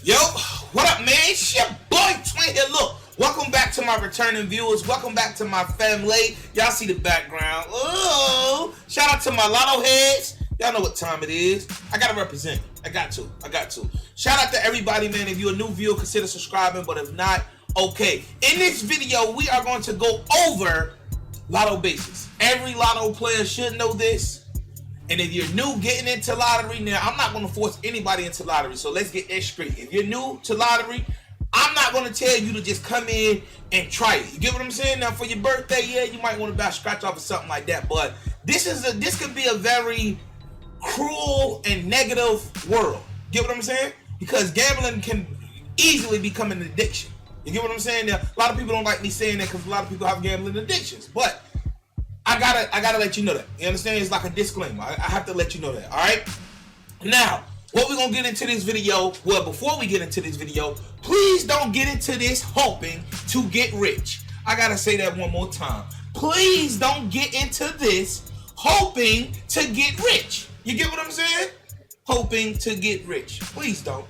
Yo, what up, man? It's your boy Twin here. Look, welcome back to my returning viewers. Welcome back to my family. Y'all see the background. Oh, shout out to my Lotto heads. Y'all know what time it is. I gotta represent. I got to. Shout out to everybody, man. If you're a new viewer, consider subscribing. But if not, okay. In this video, we are going to go over Lotto basics. Every Lotto player should know this. And if you're new getting into lottery, now I'm not going to force anybody into lottery, so let's get that straight. If you're new to lottery, I'm not going to tell you to just come in and try it. You get what I'm saying? Now for your birthday, yeah, you might want to buy a scratch off or something like that, but this could be a very cruel and negative world. Get what I'm saying? Because gambling can easily become an addiction. You get what I'm saying? Now, a lot of people don't like me saying that because a lot of people have gambling addictions, but I gotta let you know that. You understand? It's like a disclaimer. I have to let you know that. All right. Now, what we're gonna get into this video? Well, before we get into this video, please don't get into this hoping to get rich. I gotta say that one more time. Please don't get into this hoping to get rich. You get what I'm saying? Hoping to get rich. Please don't.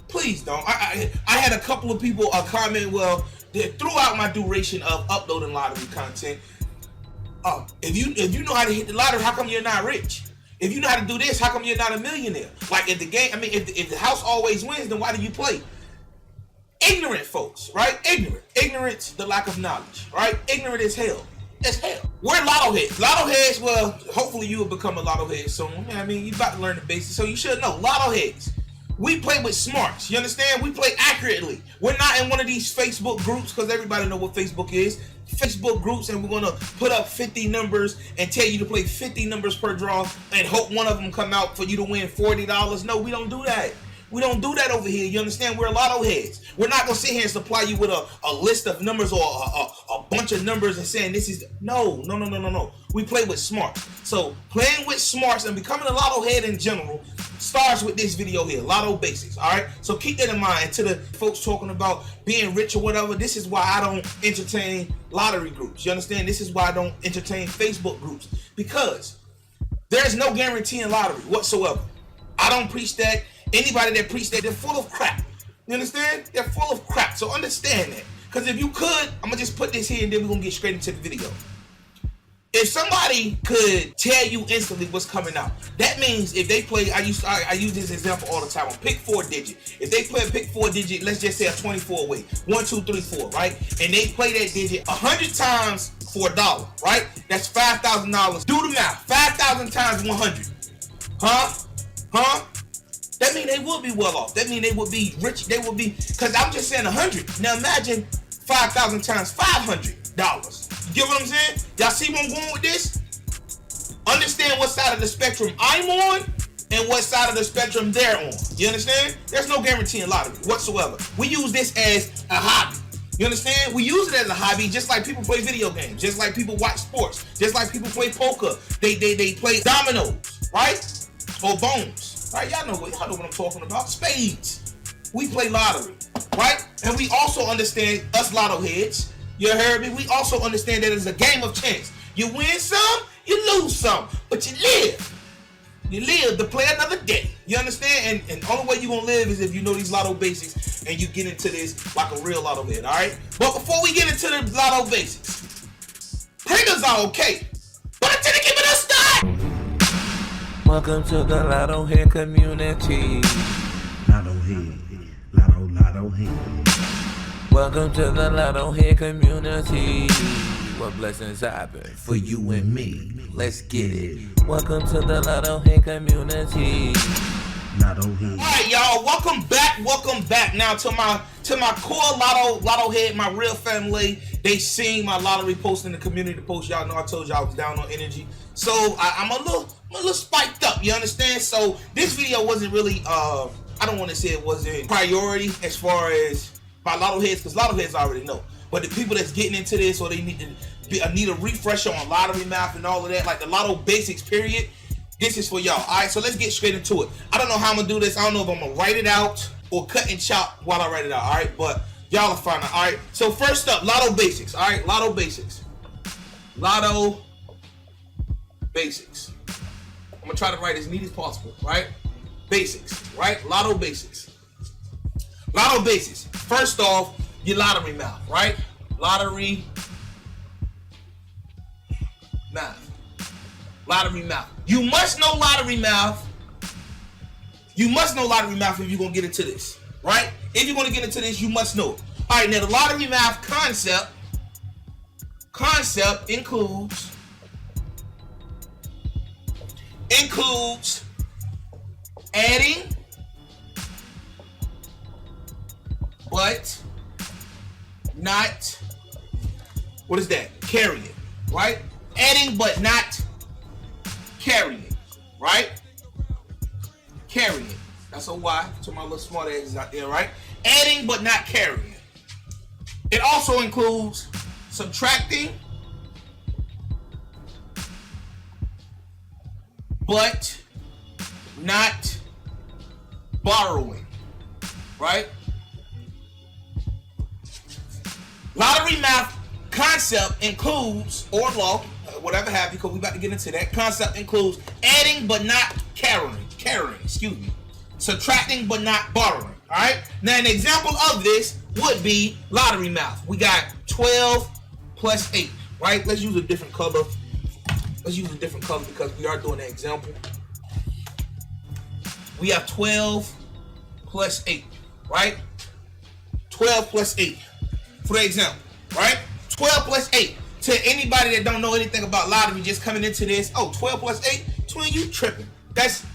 Please don't. I had a couple of people comment. Well, throughout my duration of uploading lottery content. If you know how to hit the lottery, how come you're not rich? If you know how to do this, how come you're not a millionaire? Like if the game, if the house always wins, then why do you play? Ignorant folks, right? Ignorance, the lack of knowledge, right? Ignorant as hell. We're Lotto heads. Lotto heads, well, hopefully you will become a Lotto head soon. I mean, you about to learn the basics, so you should know. Lotto heads. We play with smarts. You understand? We play accurately. We're not in one of these Facebook groups because everybody know what Facebook is. Facebook groups, and we're gonna put up 50 numbers and tell you to play 50 numbers per draw and hope one of them come out for you to win $40. No, we don't do that. We don't do that over here. You understand? We're Lotto heads. We're not gonna sit here and supply you with a list of numbers or a bunch of numbers and saying this is no. We play with smarts. So playing with smarts and becoming a Lotto head in general starts with this video here, Lotto basics. All right. So keep that in mind. And to the folks talking about being rich or whatever, this is why I don't entertain lottery groups. You understand? This is why I don't entertain Facebook groups, because there's no guarantee in lottery whatsoever. I don't preach that. Anybody that preach that, they're full of crap. You understand? They're full of crap. So understand that. Because if you could, I'm going to just put this here and then we're going to get straight into the video. If somebody could tell you instantly what's coming out, that means if they play, I use this example all the time, on pick 4 digit. If they play a pick 4 digit, let's just say a 24 way, 1, 2, 3, 4, right? And they play that digit 100 times for $1, right? That's $5,000. Do the math. 5,000 times 100. Huh? That means they would be well off. That means they would be rich. They would be, because I'm just saying 100. Now imagine 5,000 times $500. You get what I'm saying? Y'all see where I'm going with this? Understand what side of the spectrum I'm on and what side of the spectrum they're on. You understand? There's no guarantee in lottery whatsoever. We use this as a hobby. You understand? We use it as a hobby, just like people play video games, just like people watch sports, just like people play poker. They play dominoes, right? Or bones, right? Y'all know what I'm talking about. Spades. We play lottery, right? And we also understand, us Lotto heads, you heard me? We also understand that it's a game of chance. You win some, you lose some, but you live. You live to play another day. You understand? And the only way you're going to live is if you know these Lotto basics and you get into this like a real Lotto head, all right? But before we get into the Lotto basics, printers are okay, but until they give it a start. Welcome to the LottoHead community. LottoHead, LottoHead. Welcome to the LottoHead community. What blessings happen for you and me? Let's get it. Welcome to the LottoHead community. LottoHead. All right, y'all. Welcome back. Now to my core LottoHead, my real family. They seen my lottery post in the community post. Y'all know I told y'all I was down on energy, so I'm a little spiked up. You understand? So this video wasn't really I don't want to say it wasn't priority as far as my Lotto heads, because Lotto heads already know. But the people that's getting into this, or they need a refresher on lottery math and all of that, like the Lotto basics period, this is for y'all. All right, so let's get straight into it. I don't know how I'm gonna do this. I don't know if I'm gonna write it out or cut and chop while I write it out. All right, but y'all will find out. All right, so first up, Lotto basics. All right, Lotto basics. Lotto basics. I'm gonna try to write as neat as possible. Right, basics. Right, Lotto basics. Lotto basics. First off, your lottery math, right? Lottery math. Lottery math. You must know lottery math. You must know lottery math if you're going to get into this, right? If you're going to get into this, you must know it. All right, now the lottery math concept includes adding, but not, what is that? Carrying, right? Adding but not carrying, right? Carrying. That's a Y to my little smart asses out there, right? Adding but not carrying. It also includes subtracting, but not borrowing, right? Lottery math concept includes, or law, whatever have you, because we about to get into that. Concept includes adding but not carrying, subtracting but not borrowing, all right? Now, an example of this would be lottery math. We got 12 plus 8, right? Let's use a different color. Let's use a different color because we are doing an example. We have 12 plus 8, right? 12 plus 8 for the example, right? 12 plus 8. To anybody that don't know anything about lottery, just coming into this, 12 plus 8, twin, you tripping. That's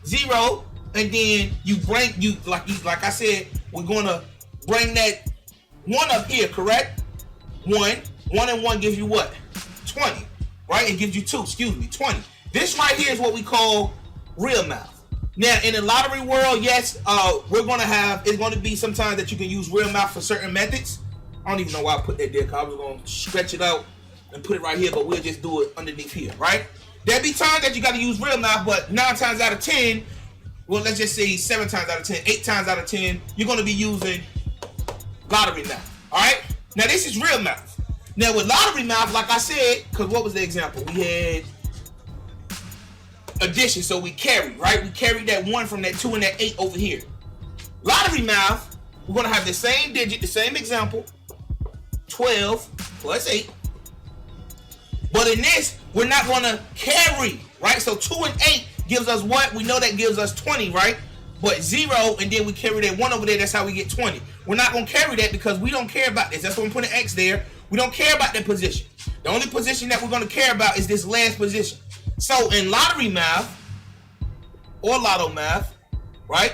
0, and then you bring, like I said, we're gonna bring that 1 up here, correct? 1 and 1 gives you what? 20, right? It gives you 20. This right here is what we call real math. Now, in the lottery world, yes, it's going to be sometimes that you can use real math for certain methods. I don't even know why I put that there, because I was going to stretch it out and put it right here, but we'll just do it underneath here, right? There'll be times that you got to use real math, but 9 times out of 10, well, let's just say 7 times out of 10, 8 times out of 10, you're going to be using lottery math, all right? Now, this is real math. Now, with lottery math, like I said, because what was the example? We had addition, so we carried, right? We carried that 1 from that 2 and that 8 over here. Lottery math, we're going to have the same digit, the same example, 12 plus 8. But in this, we're not going to carry, right? So 2 and 8 gives us what? We know that gives us 20, right? But 0, and then we carry that 1 over there, that's how we get 20. We're not going to carry that because we don't care about this. That's why I'm putting an X there. We don't care about that position. The only position that we're going to care about is this last position. So in lottery math, or lotto math, right?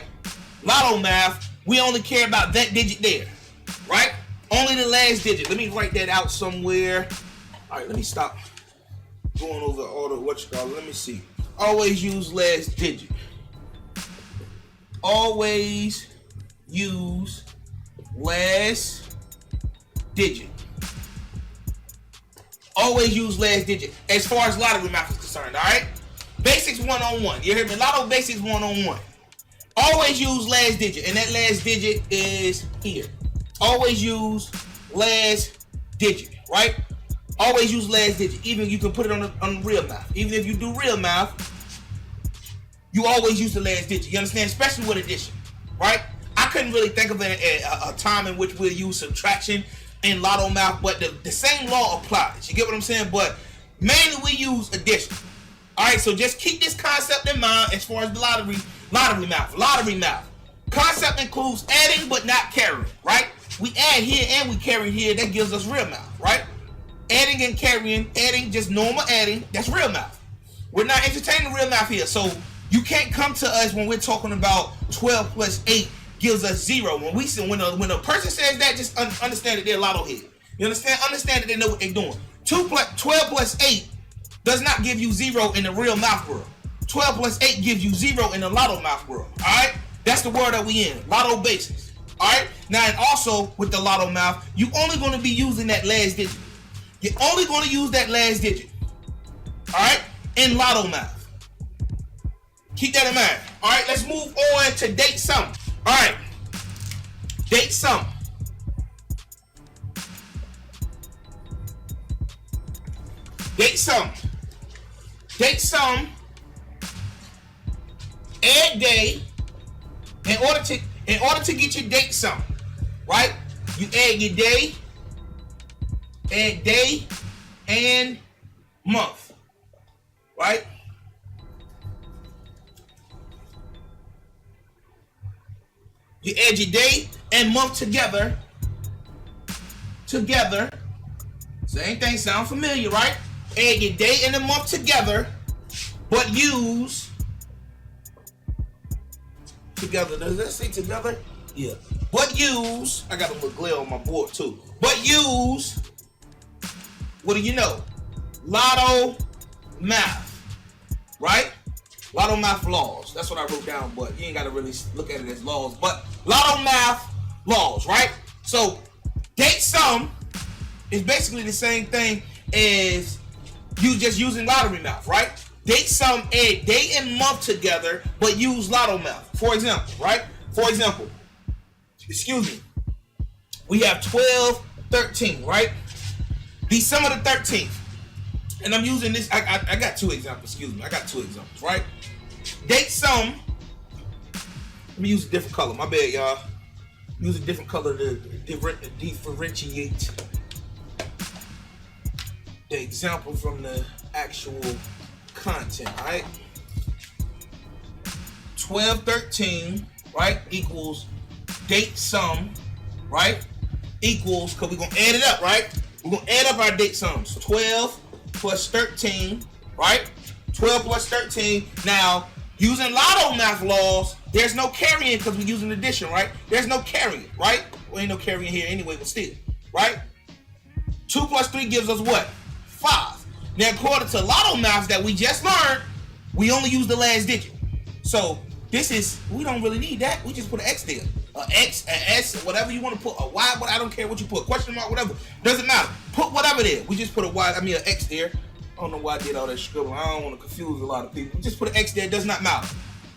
Lotto math, we only care about that digit there, right? Only the last digit. Let me write that out somewhere. All right, let me stop going over all the let me see. Always use last digit. Always use last digit. Always use last digit as far as lottery math is concerned, all right? Basics 101. You hear me? Lotto basics 101. Always use last digit, and that last digit is here. Always use last digit, right? Always use last digit. Even you can put it on real math. Even if you do real math, you always use the last digit. You understand? Especially with addition, right? I couldn't really think of a time in which we'll use subtraction in lotto math, but the same law applies. You get what I'm saying? But mainly we use addition. All right, so just keep this concept in mind as far as the lottery math. Concept includes adding but not carrying, right? We add here and we carry here. That gives us real math, right? Adding and carrying, adding, just normal adding, that's real math. We're not entertaining real math here. So you can't come to us when we're talking about 12 plus 8 gives us 0. When a person says that, just understand that they're LottoHead. You understand? Understand that they know what they're doing. 12 plus 8 does not give you 0 in the real math world. 12 plus 8 gives you 0 in the lotto math world. Alright? That's the world that we in. Lotto basics. Alright? Now, and also with the lotto math, you're only going to be using that last digit. You're only going to use that last digit. Alright? In lotto math. Keep that in mind. Alright, let's move on to date sum. Alright. Date sum. Date sum. Date sum. Add day. In order to In order to get your date sum, right? You add your day, and month, right? You add your day and month together. Same thing, sound familiar, right? Add your day and the month together, but use together. Does that say together? Yeah. But use, I got a little glare on my board too. But use, what do you know? Lotto math, right? Lotto math laws. That's what I wrote down, but you ain't got to really look at it as laws. But Lotto math laws, right? So date sum is basically the same thing as you just using lottery math, right? Date sum add day and month together, but use lotto math. For example, right? For example, we have 12, 13, right? December the 13th. And I'm using this, I got two examples, I got two examples, right? Date sum, let me use a different color, my bad, y'all. Use a different color to differentiate the example from the actual content, right? 12, 13, right, equals date sum, right, equals, because we're going to add it up, right? We're going to add up our date sums. So 12 plus 13, right? 12 plus 13. Now, using lotto math laws, there's no carrying because we're using addition, right? There's no carrying, right? Well, ain't no carrying here anyway, but still, right? 2 plus 3 gives us what? 5. Now, according to lotto math that we just learned, we only use the last digit. So, this is, we don't really need that. We just put an X there. An X, an S, whatever you want to put. A Y, I don't care what you put. Question mark, whatever. Doesn't matter. Put whatever there. We just put a Y, an X there. I don't know why I did all that scribbling. I don't want to confuse a lot of people. Just put an X there. It does not matter.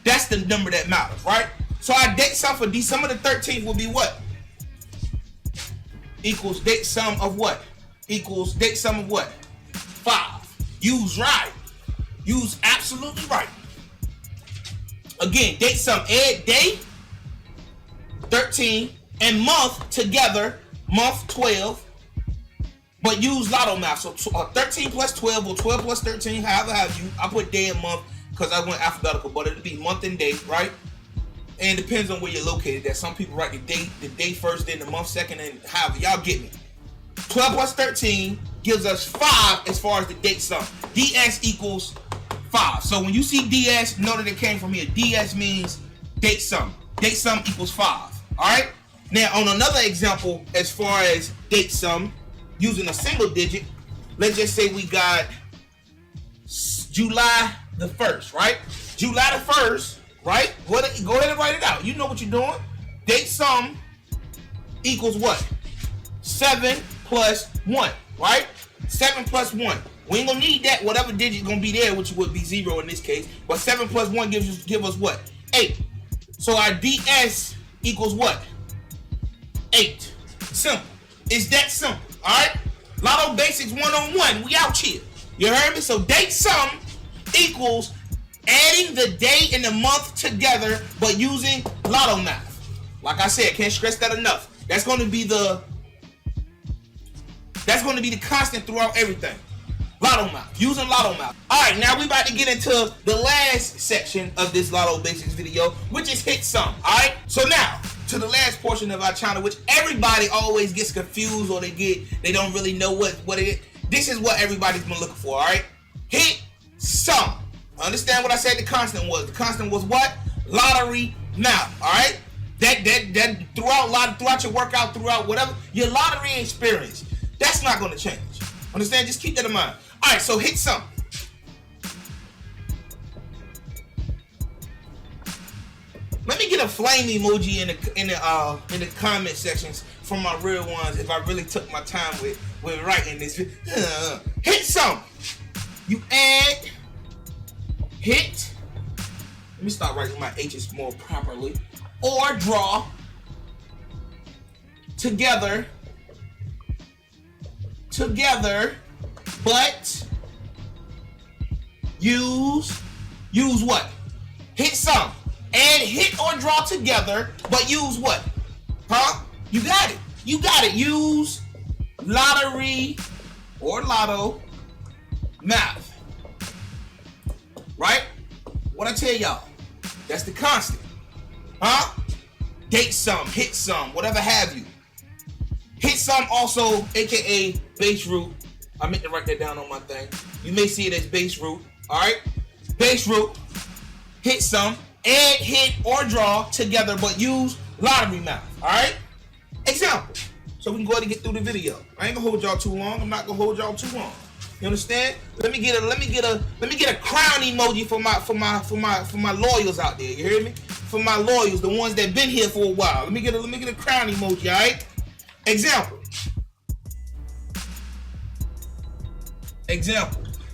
That's the number that matters, right? So our date sum for December the 13th will be what? Equals date sum of what? Equals date sum of what? 5. Use right. Use absolutely right. Again, date sum, add day, 13, and month together, month 12, but use lotto math. So 13 plus 12 or 12 plus 13, however have you. I put day and month because I went alphabetical, but it'll be month and day, right? And it depends on where you're located. That some people write the day first, then the month second, and however. Y'all get me. 12 plus 13 gives us 5 as far as the date sum. DS equals 5. So when you see DS, know that it came from here. DS means date sum. Date sum equals 5. Alright? Now on another example, as far as date sum, using a single digit, let's just say we got July the 1st, right? July the 1st, right? Go ahead and write it out. You know what you're doing. Date sum equals what? 7 plus 1, right? 7 plus 1. We ain't gonna need that. Whatever digit gonna be there, which would be 0 in this case. But 7 plus 1 give us what? 8. So our DS equals what? 8. Simple. It's that simple. Alright? Lotto Basics 101. We out here. You heard me? So date sum equals adding the day and the month together, but using lotto math. Like I said, can't stress that enough. That's gonna be the constant throughout everything. Lotto math, using lotto math. Alright, now we about to get into the last section of this Lotto Basics video, which is hit sum. Alright, so now to the last portion of our channel, which everybody always gets confused or they don't really know what it is. This is what everybody's been looking for. Alright, hit sum. Understand what I said the constant was? The constant was what? Lottery math. Alright, that throughout your workout, throughout whatever your lottery experience, that's not going to change. Understand? Just keep that in mind. All right, so hit sum. Let me get a flame emoji in the comment sections from my real ones if I really took my time with writing this. Hit sum. You add hit. Let me start writing my H's more properly. Or draw together, but use what? Hit sum. and hit or draw together, but use what? Huh? You got it. You got it. Use lottery or lotto math. Right? What I tell y'all? That's the constant. Huh? Date some, hit some, whatever have you. Hit some also, aka base root. I meant to write that down on my thing. You may see it as base root. Alright? Base root, hit some, and hit or draw together, but use lottery math. Alright? Example. So we can go ahead and get through the video. I ain't gonna hold y'all too long. I'm not gonna hold y'all too long. You understand? Let me get a crown emoji for my loyals out there. You hear me? For my loyals, the ones that been here for a while. Let me get a crown emoji, alright? Example.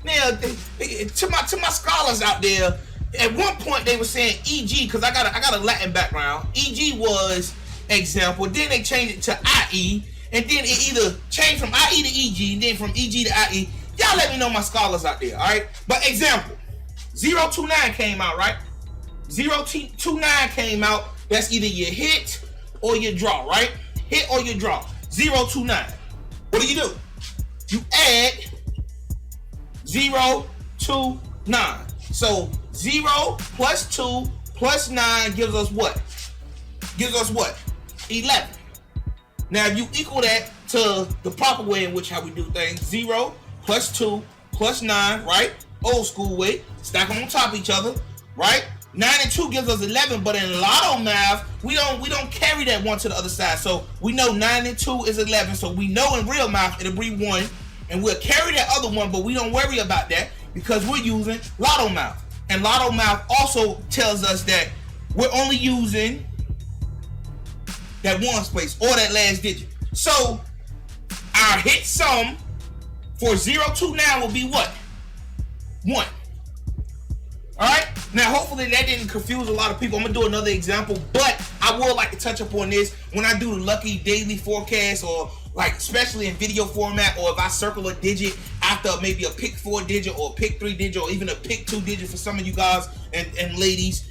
Now, to my scholars out there, at one point they were saying EG, because I got a Latin background. EG was example, then they changed it to IE, and then it either changed from IE to EG, and then from EG to IE. Y'all let me know, my scholars out there, alright? But example, 029 came out, right? 029 came out. That's either your hit or your draw, right? Hit or your draw. 029. What do? You add 0 to 9. So 0 plus 2 plus 9 gives us what? 11. Now if you equal that to the proper way in which how we do things, 0 plus 2 plus 9, right? Old school way. Stack them on top of each other, right? 9 and 2 gives us 11, but in lotto math, we don't carry that 1 to the other side. So we know 9 and 2 is 11. So we know in real math it'll be 1, and we'll carry that other one, but we don't worry about that because we're using lotto math. And lotto math also tells us that we're only using that ones place or that last digit. So our hit sum for 029 will be what? 1. Alright? Now hopefully that didn't confuse a lot of people. I'm going to do another example, but I would like to touch upon this when I do the lucky daily forecast, or like especially in video format, or if I circle a digit after maybe a pick 4 digit or a pick 3 digit or even a pick 2 digit for some of you guys and ladies.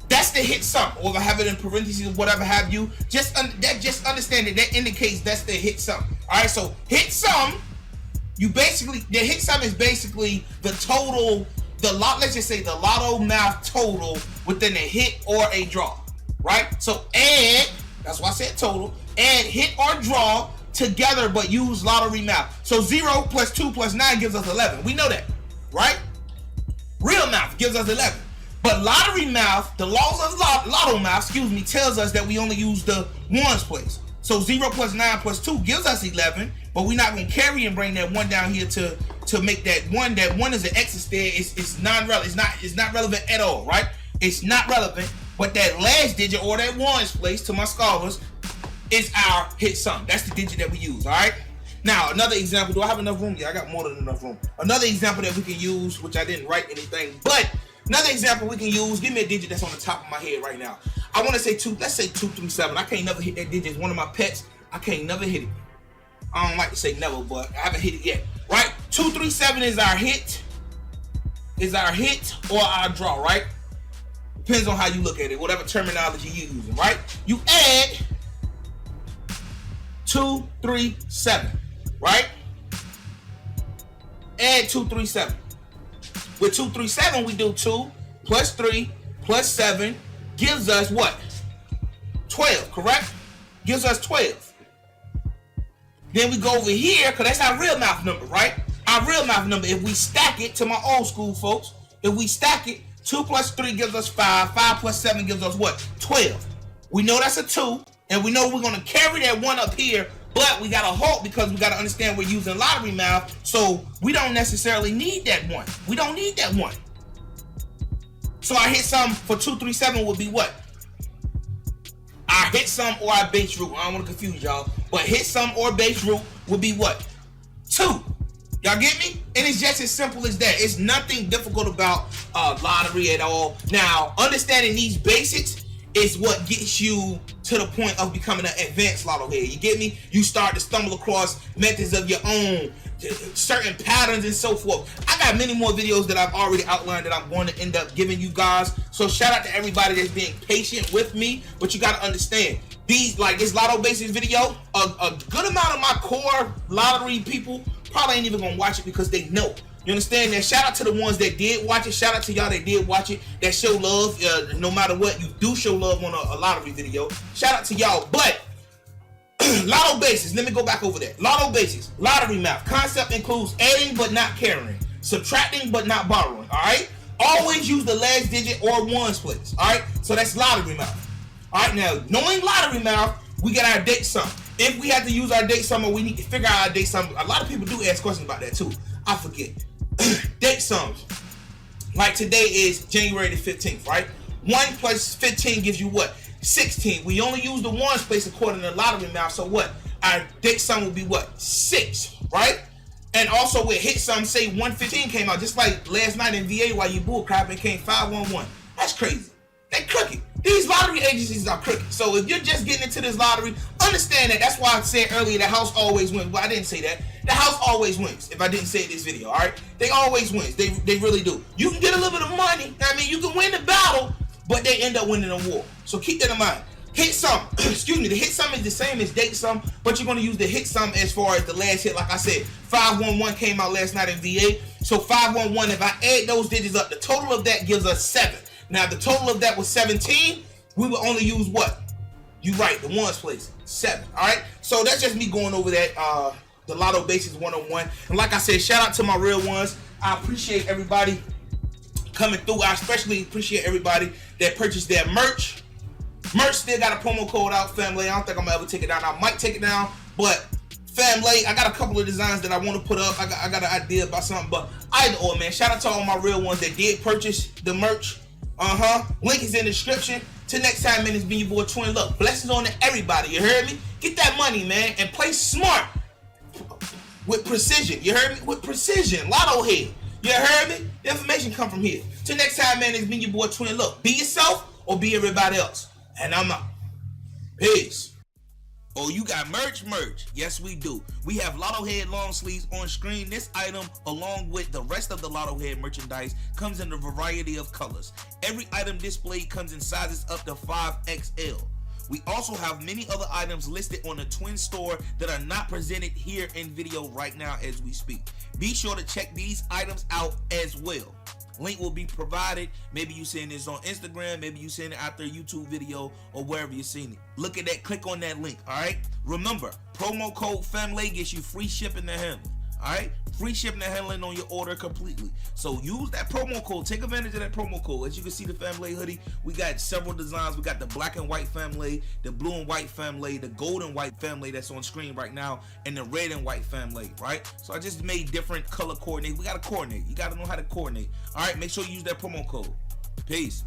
That's the hit sum, or if I have it in parentheses or whatever have you, just understand that indicates that's the hit sum. Alright, so hit sum, the hit sum is basically the total, let's just say the lotto math total within a hit or a draw, right? So add, that's why I said total, add hit or draw together, but use lottery math. So 0 plus 2 plus 9 gives us 11. We know that, right? Real math gives us 11. But lottery math, the laws of lotto math, tells us that we only use the ones place. So 0 plus 9 plus 2 gives us 11, but we're not going to carry and bring that 1 down here to make that 1. That 1 is an excess there. It's non-relevant. It's not relevant at all, right? It's not relevant. But that last digit, or that ones place, to my scholars, is our hit sum. That's the digit that we use, all right? Now, another example. Do I have enough room? Yeah, I got more than enough room. Another example that we can use, which I didn't write anything, but another example we can use. Give me a digit that's on the top of my head right now. I want to say 2. Let's say 237. I can't never hit that digit. It's one of my pets. I can't never hit it. I don't like to say never, but I haven't hit it yet. Right? 237 is our hit. Or our draw, right? Depends on how you look at it, whatever terminology you're using, right? You add 237, right? Add 237. With 237, we do 2 plus 3 plus 7 gives us what? 12, correct? Gives us 12. Then we go over here, because that's our real math number, right? Our real math number, if we stack it, to my old school folks, if we stack it, 2 plus 3 gives us 5, 5 plus 7 gives us what? 12. We know that's a 2, and we know we're going to carry that 1 up here, but we got to halt because we got to understand we're using lottery math, so we don't necessarily need that 1. We don't need that 1. So our hit sum for 237 would be what? Our hit sum or our base root. I don't want to confuse y'all, but hit sum or base root would be what? 2. Y'all get me? And it's just as simple as that. It's nothing difficult about lottery at all. Now, understanding these basics is what gets you to the point of becoming an advanced lotto head. You get me? You start to stumble across methods of your own, certain patterns and so forth. I got many more videos that I've already outlined that I'm going to end up giving you guys. So shout out to everybody that's being patient with me. But you got to understand, these, like this lotto basics video, a good amount of my core lottery people probably ain't even gonna watch it because they know. You understand that? Shout out to the ones that did watch it. Shout out to y'all that did watch it, that show love. No matter what, you do show love on a lottery video. Shout out to y'all. But lotto basics, let me go back over that. Lotto basics, lottery math. Concept includes adding but not carrying, subtracting but not borrowing. All right. Always use the last digit or ones place. All right. So that's lottery math. All right. Now, knowing lottery math, we get our date sum. If we have to use our date sum, or we need to figure out our date sum, a lot of people do ask questions about that too. I forget. Date sums. Like today is January the 15th, right? 1 plus 15 gives you what? 16. We only use the ones place according to lottery math. So what? Our date sum will be what? 6, right? And also with hit sum, say 115 came out, just like last night in VA while you bull crapping came 511. That's crazy. They crooked. These lottery agencies are crooked. So if you're just getting into this lottery, understand that. That's why I said earlier the house always wins. Well, I didn't say that. The house always wins. If I didn't say it in this video, all right? They always wins. They really do. You can get a little bit of money. I mean, you can win the battle, but they end up winning the war. So keep that in mind. Hit sum. Excuse me. The hit sum is the same as date sum, but you're going to use the hit sum as far as the last hit. Like I said, 511 came out last night in VA. So 511, if I add those digits up, the total of that gives us 7. Now, the total of that was 17. We will only use what? You right, the ones place, 7. All right. So that's just me going over that. The Lotto Basics 101. And like I said, shout out to my real ones. I appreciate everybody coming through. I especially appreciate everybody that purchased their merch. Merch still got a promo code out, family. I don't think I'm gonna ever take it down. I might take it down, but family, I got a couple of designs that I want to put up. I got an idea about something, but either or, man. Shout out to all my real ones that did purchase the merch. Link is in the description. Till next time, man, it's been your boy Twin. Look, blessings on to everybody. You heard me? Get that money, man, and play smart with precision. You heard me? With precision. LottoHead. You heard me? The information come from here. Till next time, man, it's been your boy Twin. Look, be yourself or be everybody else. And I'm out. Peace. Oh, you got merch? Yes, we do. We have LottoHead long sleeves on screen. This item, along with the rest of the LottoHead merchandise, comes in a variety of colors. Every item displayed comes in sizes up to 5XL. We also have many other items listed on the Twin store that are not presented here in video right now as we speak. Be sure to check these items out as well. Link will be provided. Maybe you seeing this on Instagram, maybe you seeing it out there YouTube video or wherever you're seeing it. Look at that, click on that link, all right? Remember, promo code FAMILY gets you free shipping and handling, all right? Free shipping and handling on your order completely. So use that promo code, take advantage of that promo code. As you can see, the family hoodie, we got several designs. We got the black and white family, the blue and white family, the gold and white family that's on screen right now, and the red and white family, right? So I just made different color coordinate. We got to coordinate. You got to know how to coordinate. All right, make sure you use that promo code. Peace.